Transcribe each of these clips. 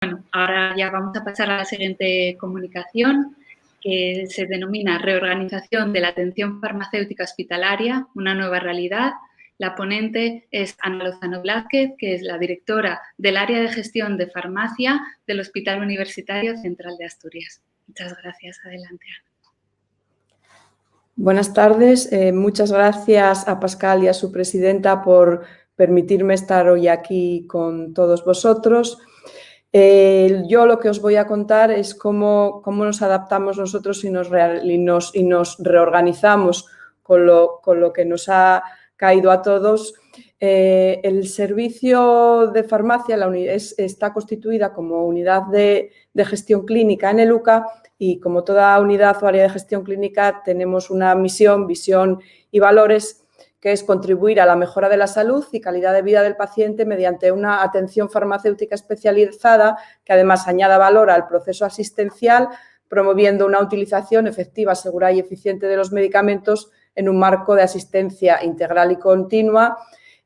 Bueno, ahora ya vamos a pasar a la siguiente comunicación, que se denomina Reorganización de la atención farmacéutica hospitalaria, una nueva realidad. La ponente es Ana Lozano Blázquez, que es la directora del área de gestión de farmacia del Hospital Universitario Central de Asturias. Muchas gracias. Adelante, Ana. Buenas tardes. Muchas gracias a Pascal y a su presidenta por permitirme estar hoy aquí con todos vosotros. Yo lo que os voy a contar es cómo nos adaptamos nosotros y nos reorganizamos con lo que nos ha caído a todos. El servicio de farmacia está constituida como unidad de gestión clínica en el UCA y como toda unidad o área de gestión clínica tenemos una misión, visión y valores que es contribuir a la mejora de la salud y calidad de vida del paciente mediante una atención farmacéutica especializada que además añada valor al proceso asistencial, promoviendo una utilización efectiva, segura y eficiente de los medicamentos en un marco de asistencia integral y continua,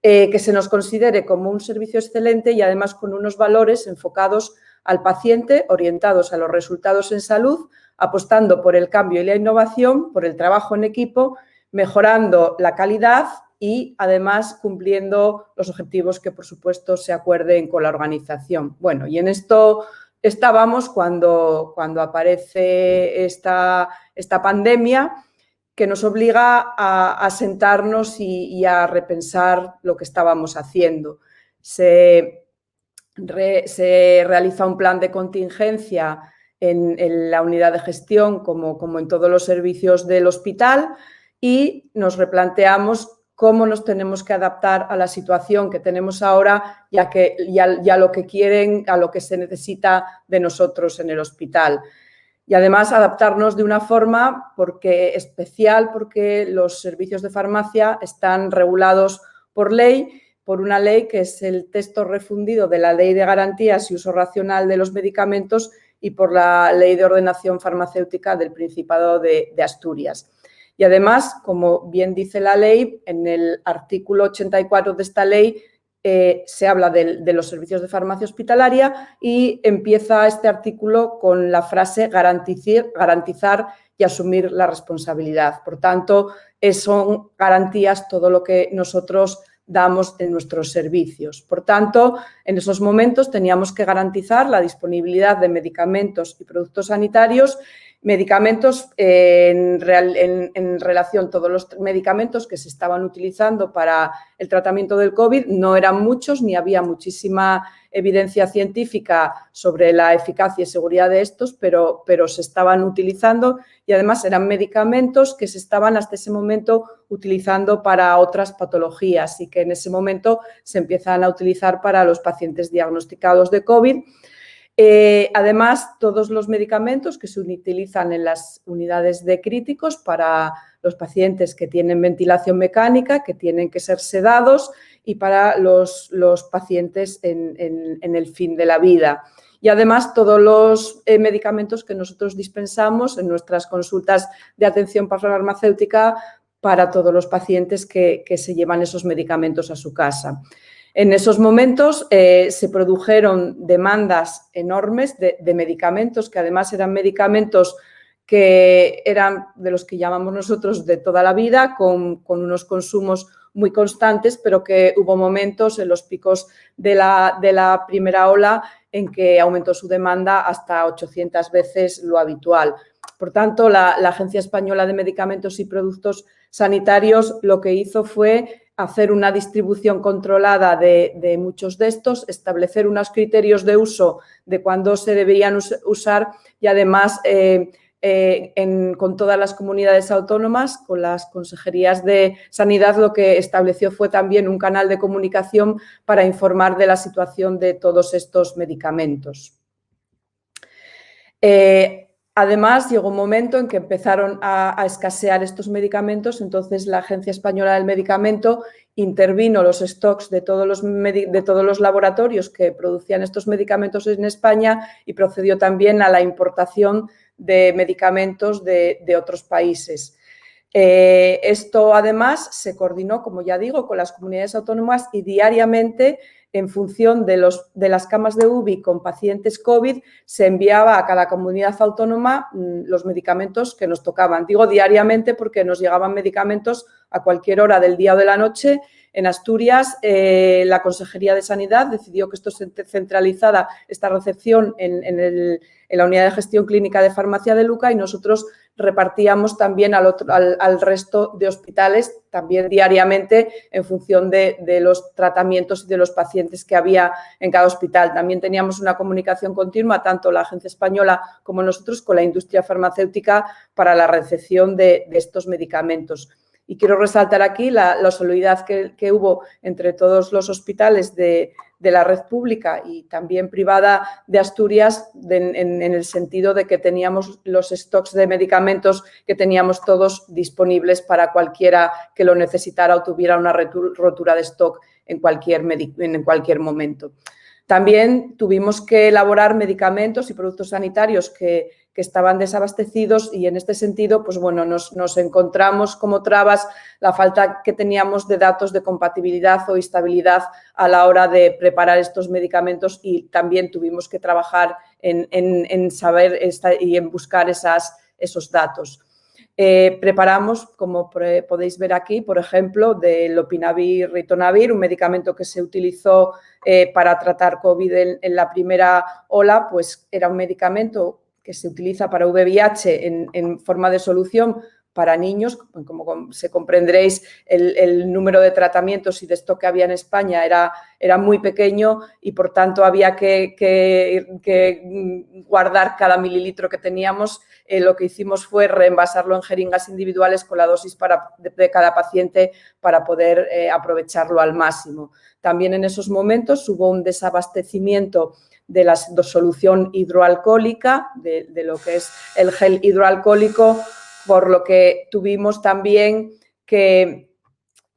que se nos considere como un servicio excelente y además con unos valores enfocados al paciente, orientados a los resultados en salud, apostando por el cambio y la innovación, por el trabajo en equipo, mejorando la calidad y, además, cumpliendo los objetivos que, por supuesto, se acuerden con la organización. Bueno, y en esto estábamos cuando aparece esta pandemia que nos obliga a sentarnos y a repensar lo que estábamos haciendo. Se realiza un plan de contingencia en la unidad de gestión, como en todos los servicios del hospital, y nos replanteamos cómo nos tenemos que adaptar a la situación que tenemos ahora y a lo que quieren, a lo que se necesita de nosotros en el hospital. Y además adaptarnos de una forma especial porque los servicios de farmacia están regulados por ley, por una ley que es el texto refundido de la Ley de Garantías y Uso Racional de los Medicamentos y por la Ley de Ordenación Farmacéutica del Principado de Asturias. Y además, como bien dice la ley, en el artículo 84 de esta ley se habla de los servicios de farmacia hospitalaria y empieza este artículo con la frase garantizar y asumir la responsabilidad. Por tanto, son garantías todo lo que nosotros damos en nuestros servicios. Por tanto, en esos momentos teníamos que garantizar la disponibilidad de medicamentos y productos sanitarios, medicamentos en relación, todos los medicamentos que se estaban utilizando para el tratamiento del COVID no eran muchos ni había muchísima evidencia científica sobre la eficacia y seguridad de estos, pero se estaban utilizando y además eran medicamentos que se estaban hasta ese momento utilizando para otras patologías y que en ese momento se empiezan a utilizar para los pacientes diagnosticados de COVID. Además, todos los medicamentos que se utilizan en las unidades de críticos para los pacientes que tienen ventilación mecánica, que tienen que ser sedados y para los pacientes en el fin de la vida. Y además, todos los medicamentos que nosotros dispensamos en nuestras consultas de atención farmacéutica para todos los pacientes que se llevan esos medicamentos a su casa. En esos momentos se produjeron demandas enormes de medicamentos, que además eran medicamentos que eran de los que llamamos nosotros de toda la vida, con unos consumos muy constantes, pero que hubo momentos en los picos de la primera ola en que aumentó su demanda hasta 800 veces lo habitual. Por tanto, la Agencia Española de Medicamentos y Productos Sanitarios lo que hizo fue hacer una distribución controlada de muchos de estos, establecer unos criterios de uso de cuándo se deberían usar y además con todas las comunidades autónomas, con las consejerías de Sanidad, lo que estableció fue también un canal de comunicación para informar de la situación de todos estos medicamentos. Además, llegó un momento en que empezaron a escasear estos medicamentos, entonces la Agencia Española del Medicamento intervino los stocks de todos los laboratorios que producían estos medicamentos en España y procedió también a la importación de medicamentos de otros países. Esto, además, se coordinó, como ya digo, con las comunidades autónomas y diariamente en función de las camas de UBI con pacientes COVID, se enviaba a cada comunidad autónoma los medicamentos que nos tocaban. Digo diariamente porque nos llegaban medicamentos a cualquier hora del día o de la noche. En Asturias, la Consejería de Sanidad decidió que esto se centralizara, esta recepción en la Unidad de Gestión Clínica de Farmacia de Luca, y nosotros repartíamos también al resto de hospitales, también diariamente, en función de los tratamientos y de los pacientes que había en cada hospital. También teníamos una comunicación continua, tanto la Agencia Española como nosotros, con la industria farmacéutica para la recepción de estos medicamentos. Y quiero resaltar aquí la solidaridad que hubo entre todos los hospitales de la red pública y también privada de Asturias, en el sentido de que teníamos los stocks de medicamentos que teníamos todos disponibles para cualquiera que lo necesitara o tuviera una rotura de stock en cualquier momento. También tuvimos que elaborar medicamentos y productos sanitarios que estaban desabastecidos, y en este sentido, pues bueno, nos encontramos como trabas la falta que teníamos de datos de compatibilidad o estabilidad a la hora de preparar estos medicamentos, y también tuvimos que trabajar en saber y en buscar esos datos. Preparamos, como podéis ver aquí, por ejemplo, del Lopinavir Ritonavir, un medicamento que se utilizó para tratar COVID en la primera ola, pues era un medicamento que se utiliza para VIH en forma de solución para niños. Como se comprenderéis, el número de tratamientos y de stock que había en España era muy pequeño, y por tanto había que guardar cada mililitro que teníamos. Lo que hicimos fue reenvasarlo en jeringas individuales con la dosis de cada paciente para poder aprovecharlo al máximo. También en esos momentos hubo un desabastecimiento de la solución hidroalcohólica, de lo que es el gel hidroalcohólico, por lo que tuvimos también que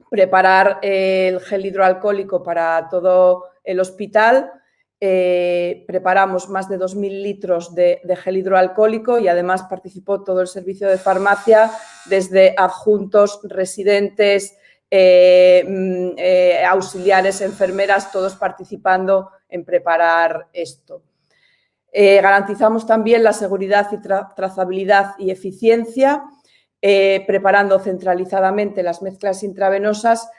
preparar el gel hidroalcohólico para todo el hospital. Preparamos más de 2.000 litros de gel hidroalcohólico, y además participó todo el servicio de farmacia, desde adjuntos, residentes, auxiliares, enfermeras, todos participando en preparar esto. Garantizamos también la seguridad y trazabilidad y eficiencia, preparando centralizadamente las mezclas intravenosas,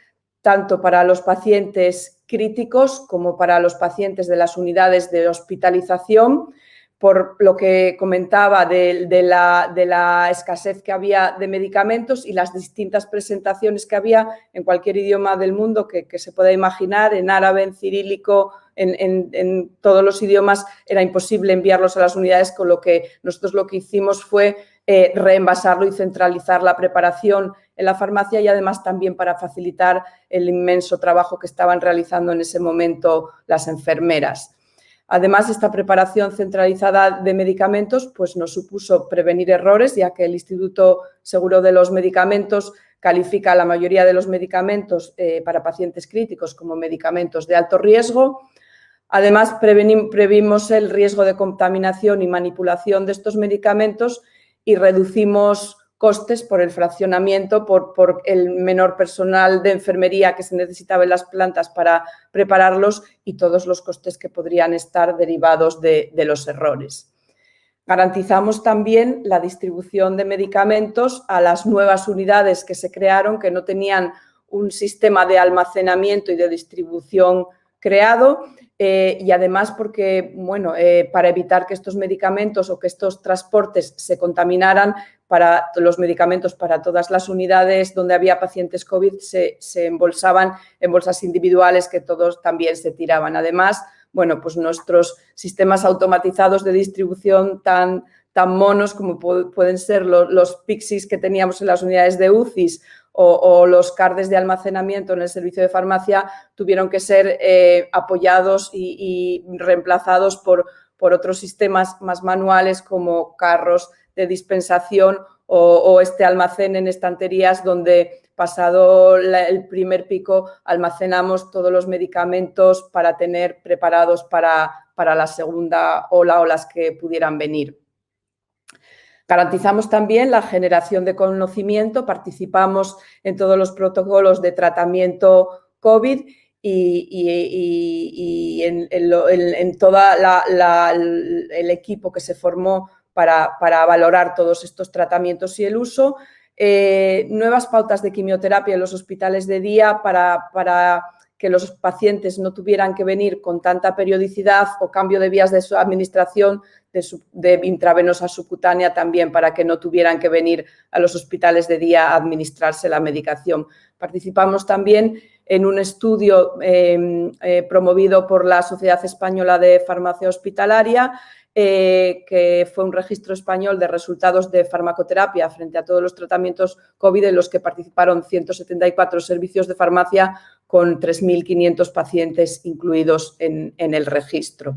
tanto para los pacientes críticos como para los pacientes de las unidades de hospitalización, por lo que comentaba de la escasez que había de medicamentos y las distintas presentaciones que había en cualquier idioma del mundo que se pueda imaginar, en árabe, en cirílico, en todos los idiomas. Era imposible enviarlos a las unidades, con lo que nosotros lo que hicimos fue reenvasarlo y centralizar la preparación en la farmacia, y además también para facilitar el inmenso trabajo que estaban realizando en ese momento las enfermeras. Además, esta preparación centralizada de medicamentos pues nos supuso prevenir errores, ya que el Instituto Seguro de los Medicamentos califica la mayoría de los medicamentos para pacientes críticos como medicamentos de alto riesgo. Además, previmos el riesgo de contaminación y manipulación de estos medicamentos, y reducimos costes por el fraccionamiento, por el menor personal de enfermería que se necesitaba en las plantas para prepararlos, y todos los costes que podrían estar derivados de los errores. Garantizamos también la distribución de medicamentos a las nuevas unidades que se crearon, que no tenían un sistema de almacenamiento y de distribución creado, y además porque, bueno, para evitar que estos medicamentos o que estos transportes se contaminaran, para los medicamentos para todas las unidades donde había pacientes COVID se embolsaban en bolsas individuales que todos también se tiraban. Además, bueno, pues nuestros sistemas automatizados de distribución tan monos como pueden ser los Pixis que teníamos en las unidades de UCIs o los cardes de almacenamiento en el servicio de farmacia, tuvieron que ser apoyados y reemplazados por otros sistemas más manuales, como carros de dispensación o este almacén en estanterías, donde pasado el primer pico almacenamos todos los medicamentos para tener preparados para la segunda ola o las que pudieran venir. Garantizamos también la generación de conocimiento, participamos en todos los protocolos de tratamiento COVID, y en todo el equipo que se formó para valorar todos estos tratamientos y el uso. Nuevas pautas de quimioterapia en los hospitales de día para que los pacientes no tuvieran que venir con tanta periodicidad o cambio de vías de su administración de intravenosa subcutánea también para que no tuvieran que venir a los hospitales de día a administrarse la medicación. Participamos también en un estudio promovido por la Sociedad Española de Farmacia Hospitalaria, que fue un registro español de resultados de farmacoterapia frente a todos los tratamientos COVID en los que participaron 174 servicios de farmacia con 3.500 pacientes incluidos en el registro.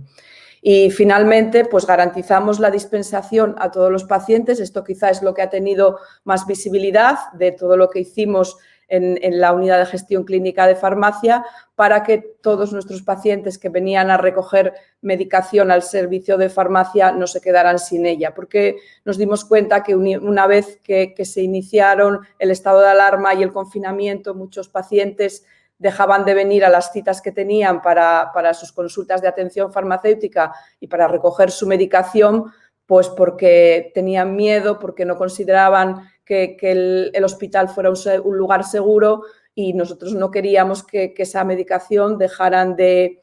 Y finalmente, pues garantizamos la dispensación a todos los pacientes. Esto quizá es lo que ha tenido más visibilidad de todo lo que hicimos en la unidad de gestión clínica de farmacia para que todos nuestros pacientes que venían a recoger medicación al servicio de farmacia no se quedaran sin ella, porque nos dimos cuenta que una vez que se iniciaron el estado de alarma y el confinamiento, muchos pacientes dejaban de venir a las citas que tenían para sus consultas de atención farmacéutica y para recoger su medicación, pues porque tenían miedo, porque no consideraban que el hospital fuera un lugar seguro y nosotros no queríamos que esa medicación dejaran de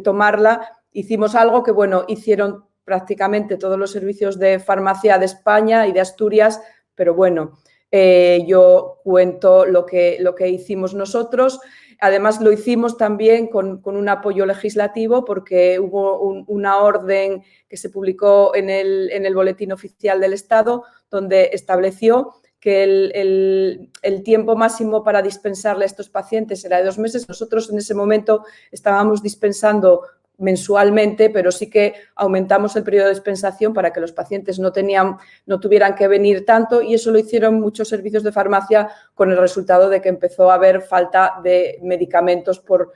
tomarla. Hicimos algo que, bueno, hicieron prácticamente todos los servicios de farmacia de España y de Asturias, pero bueno, yo cuento lo que hicimos nosotros. Además, lo hicimos también con un apoyo legislativo porque hubo una orden que se publicó en el Boletín Oficial del Estado donde estableció que el tiempo máximo para dispensarle a estos pacientes era de 2 meses. Nosotros en ese momento estábamos dispensando mensualmente, pero sí que aumentamos el periodo de dispensación para que los pacientes no tuvieran que venir tanto y eso lo hicieron muchos servicios de farmacia con el resultado de que empezó a haber falta de medicamentos por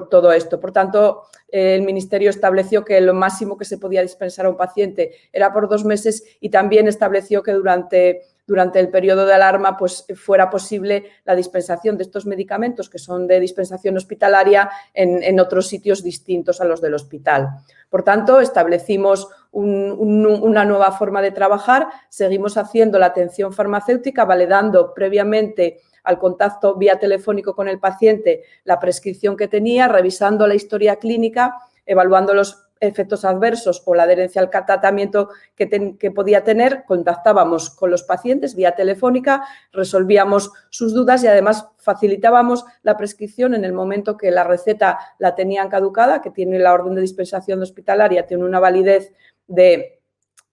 todo esto. Por tanto, el Ministerio estableció que lo máximo que se podía dispensar a un paciente era por 2 meses y también estableció que durante el periodo de alarma pues, fuera posible la dispensación de estos medicamentos que son de dispensación hospitalaria en otros sitios distintos a los del hospital. Por tanto, establecimos una nueva forma de trabajar, seguimos haciendo la atención farmacéutica, validando previamente al contacto vía telefónico con el paciente la prescripción que tenía, revisando la historia clínica, evaluando los efectos adversos o la adherencia al tratamiento que podía tener, contactábamos con los pacientes vía telefónica, resolvíamos sus dudas y además facilitábamos la prescripción en el momento que la receta la tenían caducada, que tiene la orden de dispensación hospitalaria, tiene una validez de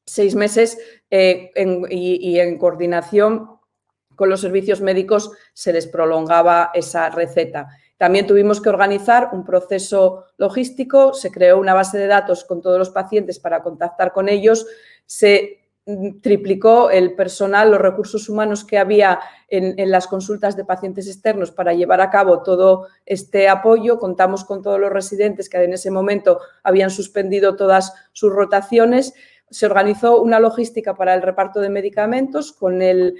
6 meses y en coordinación con los servicios médicos se les prolongaba esa receta. También tuvimos que organizar un proceso logístico, se creó una base de datos con todos los pacientes para contactar con ellos, se triplicó el personal, los recursos humanos que había en las consultas de pacientes externos para llevar a cabo todo este apoyo. Contamos con todos los residentes que en ese momento habían suspendido todas sus rotaciones. Se organizó una logística para el reparto de medicamentos con el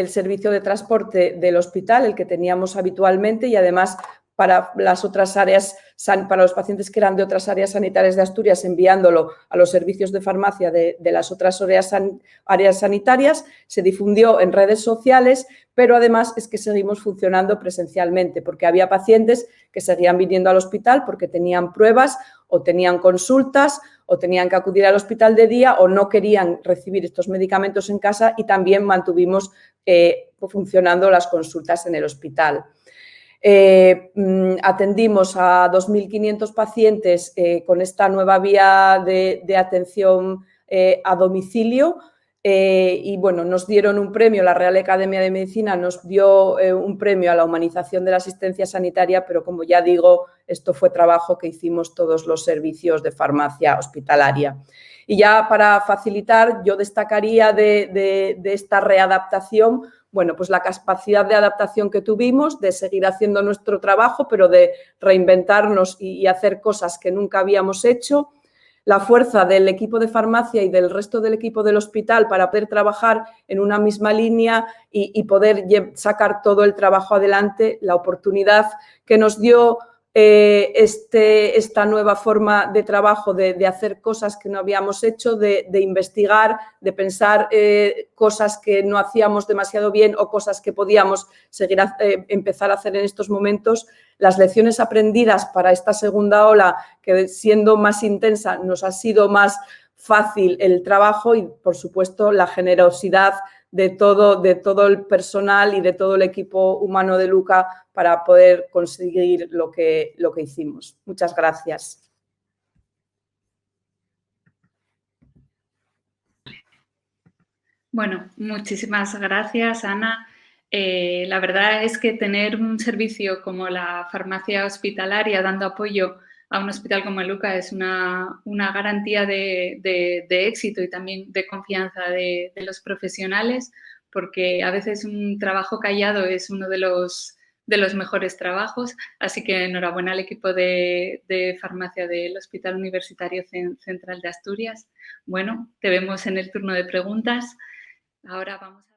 servicio de transporte del hospital, el que teníamos habitualmente, y además para las otras áreas, para los pacientes que eran de otras áreas sanitarias de Asturias, enviándolo a los servicios de farmacia de las otras áreas sanitarias. Se difundió en redes sociales, pero además es que seguimos funcionando presencialmente porque había pacientes que seguían viniendo al hospital porque tenían pruebas o tenían consultas o tenían que acudir al hospital de día o no querían recibir estos medicamentos en casa y también mantuvimos funcionando las consultas en el hospital. Atendimos a 2.500 pacientes con esta nueva vía de atención a domicilio y bueno, nos dieron un premio, la Real Academia de Medicina nos dio un premio a la humanización de la asistencia sanitaria, pero como ya digo, esto fue trabajo que hicimos todos los servicios de farmacia hospitalaria. Y ya para facilitar, yo destacaría de esta readaptación, bueno, pues la capacidad de adaptación que tuvimos, de seguir haciendo nuestro trabajo, pero de reinventarnos y hacer cosas que nunca habíamos hecho. la fuerza del equipo de farmacia y del resto del equipo del hospital para poder trabajar en una misma línea y poder sacar todo el trabajo adelante, la oportunidad que nos dio esta nueva forma de trabajo, de hacer cosas que no habíamos hecho, de investigar, de pensar cosas que no hacíamos demasiado bien o cosas que podíamos empezar a hacer en estos momentos. Las lecciones aprendidas para esta segunda ola, que siendo más intensa nos ha sido más fácil el trabajo y, por supuesto, la generosidad de todo el personal y de todo el equipo humano de Luca para poder conseguir lo que hicimos. Muchas gracias. Bueno, muchísimas gracias, Ana. La verdad es que tener un servicio como la farmacia hospitalaria dando apoyo a un hospital como el Luca es una garantía de éxito y también de confianza de los profesionales, porque a veces un trabajo callado es uno de los mejores trabajos. Así que enhorabuena al equipo de farmacia del Hospital Universitario Central de Asturias. Bueno, te vemos en el turno de preguntas. Ahora vamos a...